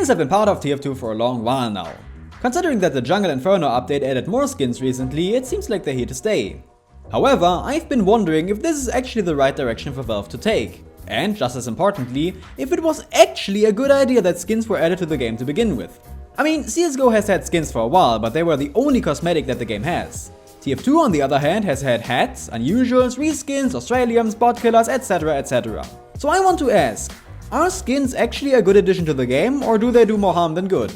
Skins have been part of TF2 for a long while now. Considering that the Jungle Inferno update added more skins recently, it seems like they're here to stay. However, I've been wondering if this is actually the right direction for Valve to take. And just as importantly, if it was actually a good idea that skins were added to the game to begin with. I mean, CSGO has had skins for a while, but they were the only cosmetic that the game has. TF2 on the other hand has had hats, unusuals, reskins, Australiums, bot killers, etc, etc. So I want to ask, are skins actually a good addition to the game, or do they do more harm than good?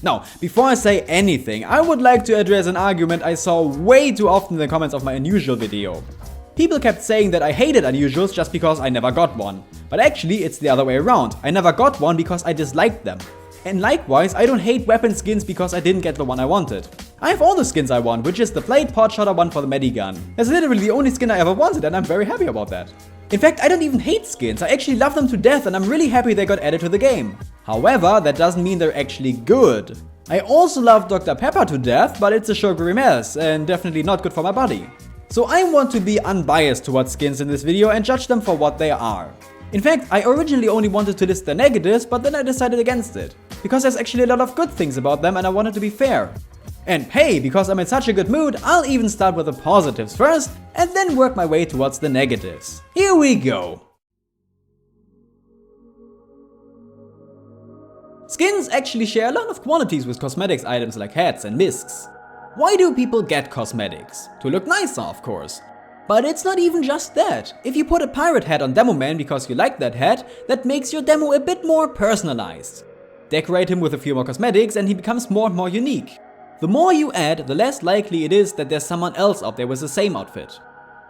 Now, before I say anything, I would like to address an argument I saw way too often in the comments of my unusual video. People kept saying that I hated unusuals just because I never got one. But actually it's the other way around. I never got one because I disliked them. And likewise, I don't hate weapon skins because I didn't get the one I wanted. I have all the skins I want, which is the plate, pot shotter, one for the medigun. That's literally the only skin I ever wanted, and I'm very happy about that. In fact, I don't even hate skins, I actually love them to death and I'm really happy they got added to the game. However, that doesn't mean they're actually good. I also love Dr. Pepper to death, but it's a sugary mess and definitely not good for my body. So I want to be unbiased towards skins in this video and judge them for what they are. In fact, I originally only wanted to list the negatives, but then I decided against it. Because there's actually a lot of good things about them and I wanted to be fair. And hey, because I'm in such a good mood, I'll even start with the positives first and then work my way towards the negatives. Here we go! Skins actually share a lot of qualities with cosmetics items like hats and misks. Why do people get cosmetics? To look nicer, of course. But it's not even just that. If you put a pirate hat on Demo Man because you like that hat, that makes your demo a bit more personalized. Decorate him with a few more cosmetics and he becomes more and more unique. The more you add, the less likely it is that there's someone else out there with the same outfit.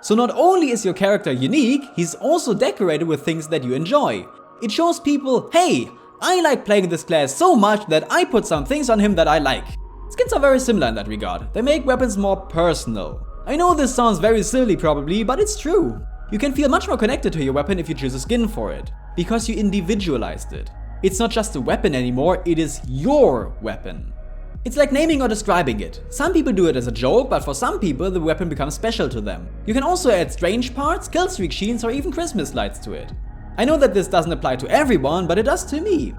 So not only is your character unique, he's also decorated with things that you enjoy. It shows people, hey, I like playing this class so much that I put some things on him that I like. Skins are very similar in that regard. They make weapons more personal. I know this sounds very silly probably, but it's true. You can feel much more connected to your weapon if you choose a skin for it, because you individualized it. It's not just a weapon anymore, it is your weapon. It's like naming or describing it. Some people do it as a joke, but for some people the weapon becomes special to them. You can also add strange parts, killstreak sheens or even Christmas lights to it. I know that this doesn't apply to everyone, but it does to me.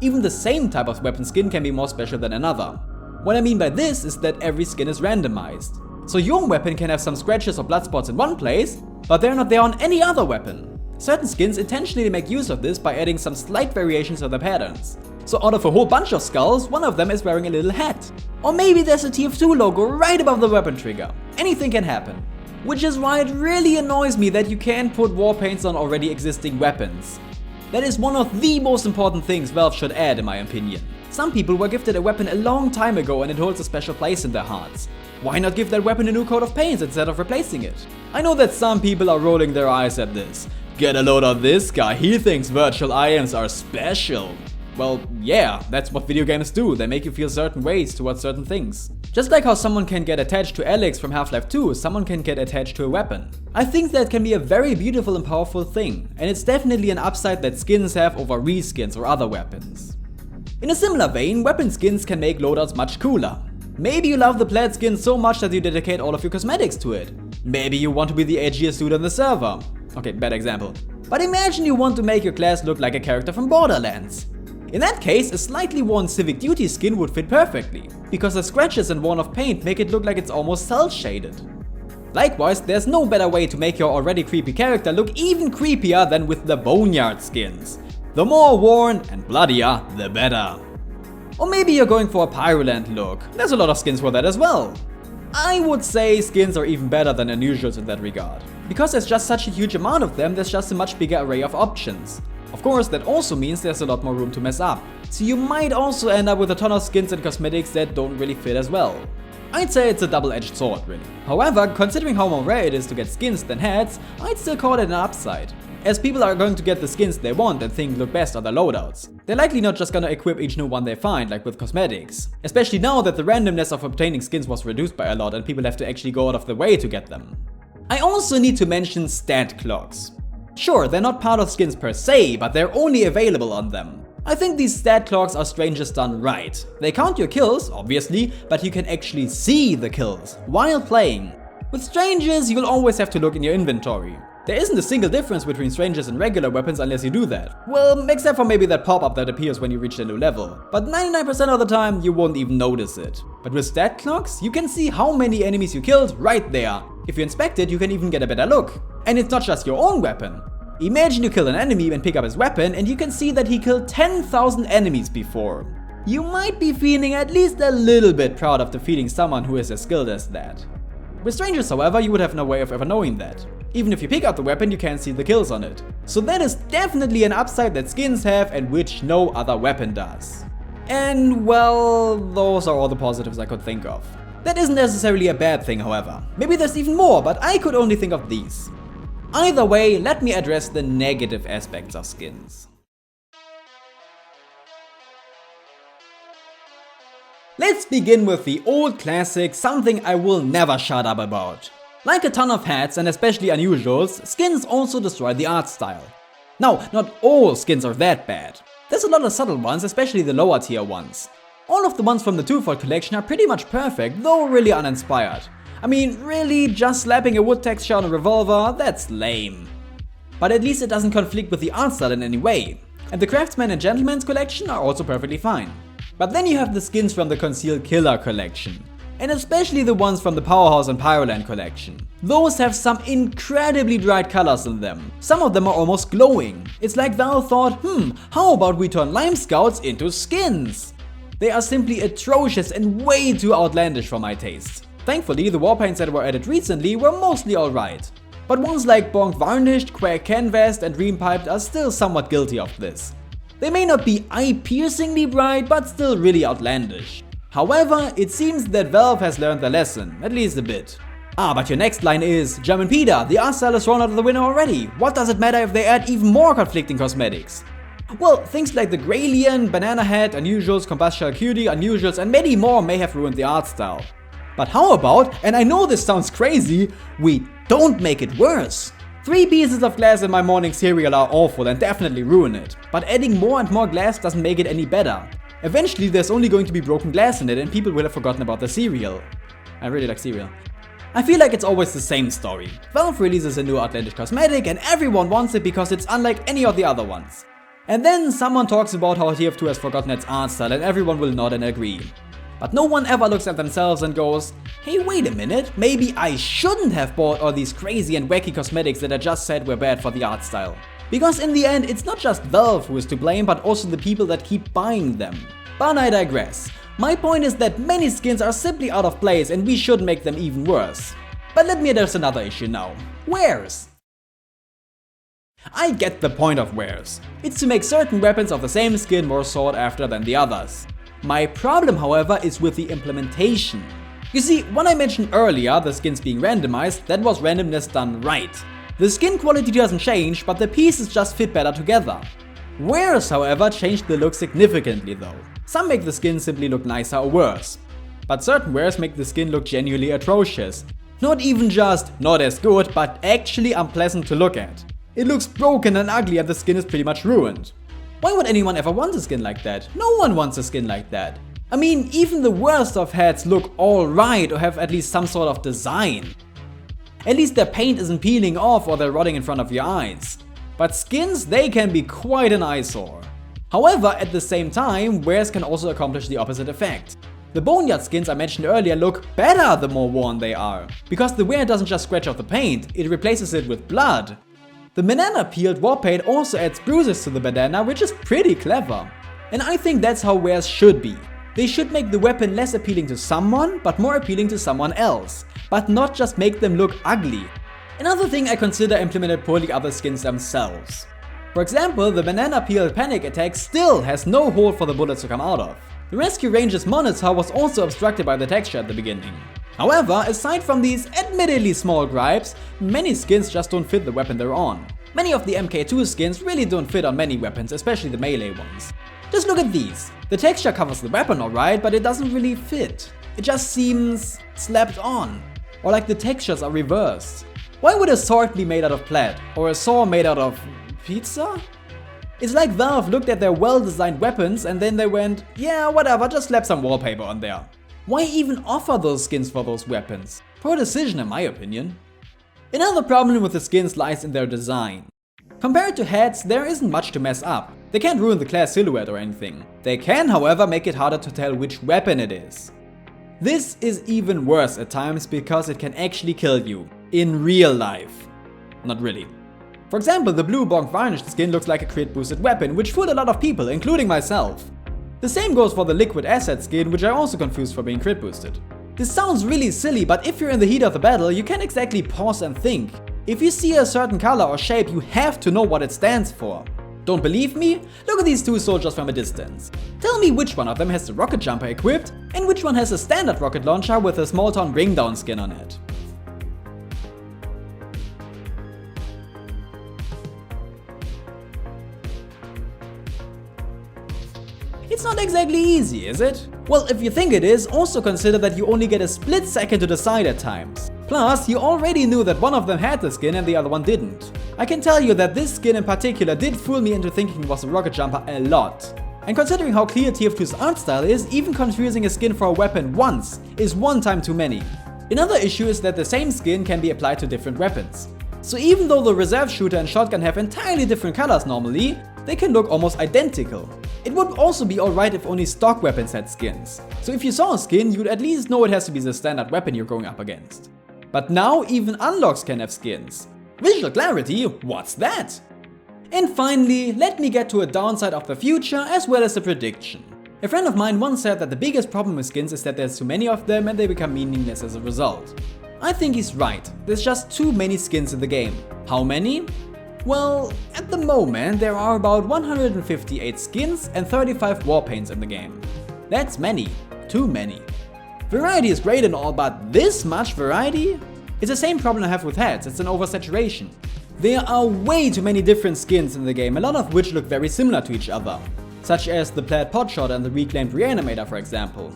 Even the same type of weapon skin can be more special than another. What I mean by this is that every skin is randomized. So your weapon can have some scratches or blood spots in one place, but they're not there on any other weapon. Certain skins intentionally make use of this by adding some slight variations of the patterns. So out of a whole bunch of skulls, one of them is wearing a little hat. Or maybe there's a TF2 logo right above the weapon trigger. Anything can happen. Which is why it really annoys me that you can't put Warpaints on already existing weapons. That is one of the most important things Valve should add in my opinion. Some people were gifted a weapon a long time ago and it holds a special place in their hearts. Why not give that weapon a new coat of paint instead of replacing it? I know that some people are rolling their eyes at this. Get a load of this guy, he thinks virtual items are special. Well, yeah, that's what video games do, they make you feel certain ways towards certain things. Just like how someone can get attached to Alex from Half-Life 2, someone can get attached to a weapon. I think that can be a very beautiful and powerful thing, and it's definitely an upside that skins have over reskins or other weapons. In a similar vein, weapon skins can make loadouts much cooler. Maybe you love the plaid skin so much that you dedicate all of your cosmetics to it. Maybe you want to be the edgiest dude on the server. Okay, bad example. But imagine you want to make your class look like a character from Borderlands. In that case, a slightly worn Civic Duty skin would fit perfectly, because the scratches and worn off paint make it look like it's almost cel-shaded. Likewise, there's no better way to make your already creepy character look even creepier than with the Boneyard skins. The more worn and bloodier, the better. Or maybe you're going for a Pyroland look, there's a lot of skins for that as well. I would say skins are even better than unusuals in that regard. Because there's just such a huge amount of them, there's just a much bigger array of options. Of course, that also means there's a lot more room to mess up. So you might also end up with a ton of skins and cosmetics that don't really fit as well. I'd say it's a double-edged sword, really. However, considering how more rare it is to get skins than hats, I'd still call it an upside. As people are going to get the skins they want and think look best on their loadouts. They're likely not just gonna equip each new one they find, like with cosmetics. Especially now that the randomness of obtaining skins was reduced by a lot and people have to actually go out of their way to get them. I also need to mention stat clocks. Sure, they're not part of skins per se, but they're only available on them. I think these stat clocks are strangers done right. They count your kills, obviously, but you can actually see the kills while playing. With strangers, you'll always have to look in your inventory. There isn't a single difference between strangers and regular weapons unless you do that. Well, except for maybe that pop-up that appears when you reach a new level. But 99% of the time, you won't even notice it. But with stat clocks, you can see how many enemies you killed right there. If you inspect it, you can even get a better look. And it's not just your own weapon. Imagine you kill an enemy and pick up his weapon, and you can see that he killed 10,000 enemies before. You might be feeling at least a little bit proud of defeating someone who is as skilled as that. With strangers, however, you would have no way of ever knowing that. Even if you pick up the weapon, you can't see the kills on it. So that is definitely an upside that skins have and which no other weapon does. And well, those are all the positives I could think of. That isn't necessarily a bad thing, however. Maybe there's even more, but I could only think of these. Either way, let me address the negative aspects of skins. Let's begin with the old classic, something I will never shut up about. Like a ton of hats and especially unusuals, skins also destroy the art style. Now, not all skins are that bad. There's a lot of subtle ones, especially the lower tier ones. All of the ones from the twofold collection are pretty much perfect, though really uninspired. I mean, really, just slapping a wood texture on a revolver, that's lame. But at least it doesn't conflict with the art style in any way. And the Craftsman and Gentleman's collection are also perfectly fine. But then you have the skins from the Concealed Killer collection. And especially the ones from the Powerhouse and Pyroland collection. Those have some incredibly bright colors in them. Some of them are almost glowing. It's like Valve thought, how about we turn Lime Scouts into skins? They are simply atrocious and way too outlandish for my taste. Thankfully, the Warpaints that were added recently were mostly alright. But ones like Bonk Varnished, Quake Canvased and Dream Piped are still somewhat guilty of this. They may not be eye-piercingly bright, but still really outlandish. However, it seems that Valve has learned their lesson, at least a bit. But your next line is, German Peter, the art style is thrown out of the window already. What does it matter if they add even more conflicting cosmetics? Well, things like the Gralien, Banana Head, Unusuals, Combustion Cutie, Unusuals and many more may have ruined the art style. But how about, and I know this sounds crazy, we don't make it worse? 3 pieces of glass in my morning cereal are awful and definitely ruin it. But adding more and more glass doesn't make it any better. Eventually there's only going to be broken glass in it and people will have forgotten about the cereal. I really like cereal. I feel like it's always the same story. Valve releases a new outlandish cosmetic and everyone wants it because it's unlike any of the other ones. And then someone talks about how TF2 has forgotten its art style and everyone will nod and agree. But no one ever looks at themselves and goes, hey, wait a minute, maybe I shouldn't have bought all these crazy and wacky cosmetics that I just said were bad for the art style. Because in the end, it's not just Valve who is to blame, but also the people that keep buying them. But I digress. My point is that many skins are simply out of place and we should make them even worse. But let me address another issue now. Wares. I get the point of wares. It's to make certain weapons of the same skin more sought after than the others. My problem, however, is with the implementation. You see, when I mentioned earlier the skins being randomized, that was randomness done right. The skin quality doesn't change, but the pieces just fit better together. Wares, however, changed the look significantly though. Some make the skin simply look nicer or worse. But certain wares make the skin look genuinely atrocious. Not even just not as good, but actually unpleasant to look at. It looks broken and ugly and the skin is pretty much ruined. Why would anyone ever want a skin like that? No one wants a skin like that. I mean, even the worst of hats look alright or have at least some sort of design. At least their paint isn't peeling off or they're rotting in front of your eyes. But skins, they can be quite an eyesore. However, at the same time, wares can also accomplish the opposite effect. The Boneyard skins I mentioned earlier look better the more worn they are. Because the wear doesn't just scratch off the paint, it replaces it with blood. The banana peeled Warpaint also adds bruises to the bandana, which is pretty clever. And I think that's how wares should be. They should make the weapon less appealing to someone, but more appealing to someone else. But not just make them look ugly. Another thing I consider implemented poorly are the skins themselves. For example, the banana peel panic attack still has no hole for the bullets to come out of. The Rescue Ranger's monitor was also obstructed by the texture at the beginning. However, aside from these admittedly small gripes, many skins just don't fit the weapon they're on. Many of the MK2 skins really don't fit on many weapons, especially the melee ones. Just look at these. The texture covers the weapon alright, but it doesn't really fit. It just seems slapped on. Or like the textures are reversed. Why would a sword be made out of plaid? Or a saw made out of pizza? It's like Valve looked at their well-designed weapons and then they went, yeah, whatever, just slap some wallpaper on there. Why even offer those skins for those weapons? Poor decision in my opinion. Another problem with the skins lies in their design. Compared to heads, there isn't much to mess up. They can't ruin the class silhouette or anything. They can, however, make it harder to tell which weapon it is. This is even worse at times because it can actually kill you. In real life. Not really. For example, the blue bonk varnished skin looks like a crit boosted weapon, which fooled a lot of people, including myself. The same goes for the liquid asset skin, which I also confused for being crit boosted. This sounds really silly, but if you're in the heat of the battle, you can't exactly pause and think. If you see a certain color or shape, you have to know what it stands for. Don't believe me? Look at these two soldiers from a distance. Tell me which one of them has the rocket jumper equipped and which one has a standard rocket launcher with a small town ring down skin on it. It's not exactly easy, is it? Well, if you think it is, also consider that you only get a split second to decide at times. Plus, you already knew that one of them had the skin and the other one didn't. I can tell you that this skin in particular did fool me into thinking it was a rocket jumper a lot. And considering how clear TF2's art style is, even confusing a skin for a weapon once is one time too many. Another issue is that the same skin can be applied to different weapons. So even though the reserve shooter and shotgun have entirely different colors normally, they can look almost identical. It would also be alright if only stock weapons had skins. So if you saw a skin, you'd at least know it has to be the standard weapon you're going up against. But now even unlocks can have skins. Visual clarity? What's that? And finally, let me get to a downside of the future as well as a prediction. A friend of mine once said that the biggest problem with skins is that there's too many of them and they become meaningless as a result. I think he's right, there's just too many skins in the game. How many? Well, at the moment there are about 158 skins and 35 warpaints in the game. That's many, too many. Variety is great and all, but this much variety? It's the same problem I have with heads, it's an oversaturation. There are way too many different skins in the game, a lot of which look very similar to each other. Such as the plaid potshot and the reclaimed reanimator, for example.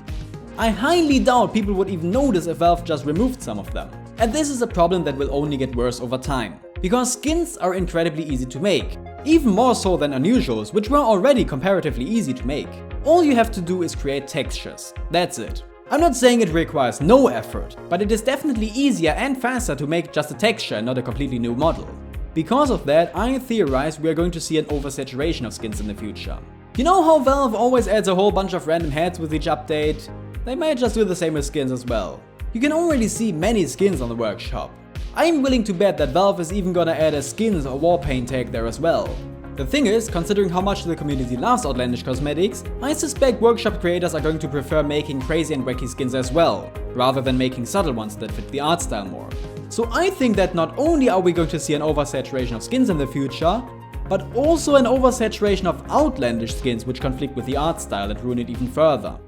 I highly doubt people would even notice if Valve just removed some of them. And this is a problem that will only get worse over time. Because skins are incredibly easy to make. Even more so than unusuals, which were already comparatively easy to make. All you have to do is create textures. That's it. I'm not saying it requires no effort, but it is definitely easier and faster to make just a texture and not a completely new model. Because of that, I theorize we are going to see an oversaturation of skins in the future. You know how Valve always adds a whole bunch of random heads with each update? They might just do the same with skins as well. You can already see many skins on the workshop. I'm willing to bet that Valve is even gonna add a skins or warpaint tag there as well. The thing is, considering how much the community loves outlandish cosmetics, I suspect workshop creators are going to prefer making crazy and wacky skins as well, rather than making subtle ones that fit the art style more. So I think that not only are we going to see an oversaturation of skins in the future, but also an oversaturation of outlandish skins which conflict with the art style and ruin it even further.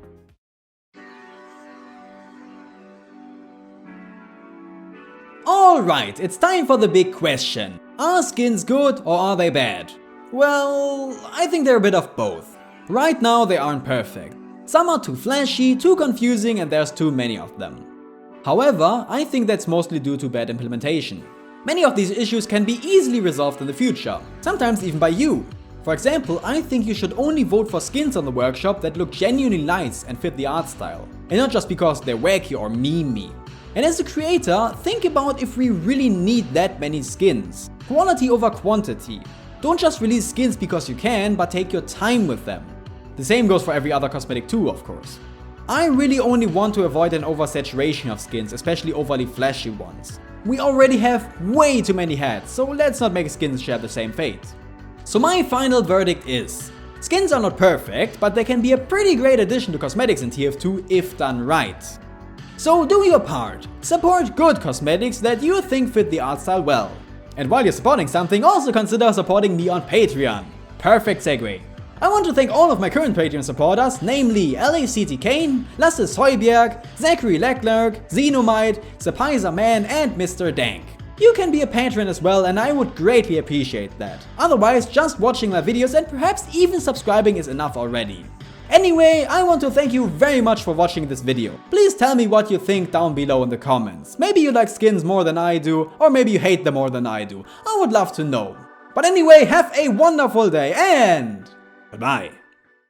Alright, it's time for the big question. Are skins good or are they bad? Well, I think they're a bit of both. Right now they aren't perfect. Some are too flashy, too confusing, and there's too many of them. However, I think that's mostly due to bad implementation. Many of these issues can be easily resolved in the future, sometimes even by you. For example, I think you should only vote for skins on the workshop that look genuinely nice and fit the art style, and not just because they're wacky or meme-y. And as a creator, think about if we really need that many skins. Quality over quantity. Don't just release skins because you can, but take your time with them. The same goes for every other cosmetic too, of course. I really only want to avoid an oversaturation of skins, especially overly flashy ones. We already have way too many hats, so let's not make skins share the same fate. So my final verdict is, skins are not perfect, but they can be a pretty great addition to cosmetics in TF2 if done right. So do your part, support good cosmetics that you think fit the art style well. And while you're supporting something, also consider supporting me on Patreon. Perfect segue. I want to thank all of my current Patreon supporters, namely LACT Kane, Lasse Soyberg, Zachary Leclerc, Xenomite, Sepaiser Man and Mr. Dank. You can be a patron as well and I would greatly appreciate that. Otherwise, just watching my videos and perhaps even subscribing is enough already. Anyway, I want to thank you very much for watching this video. Please tell me what you think down below in the comments. Maybe you like skins more than I do, or maybe you hate them more than I do. I would love to know. But anyway, have a wonderful day and bye-bye.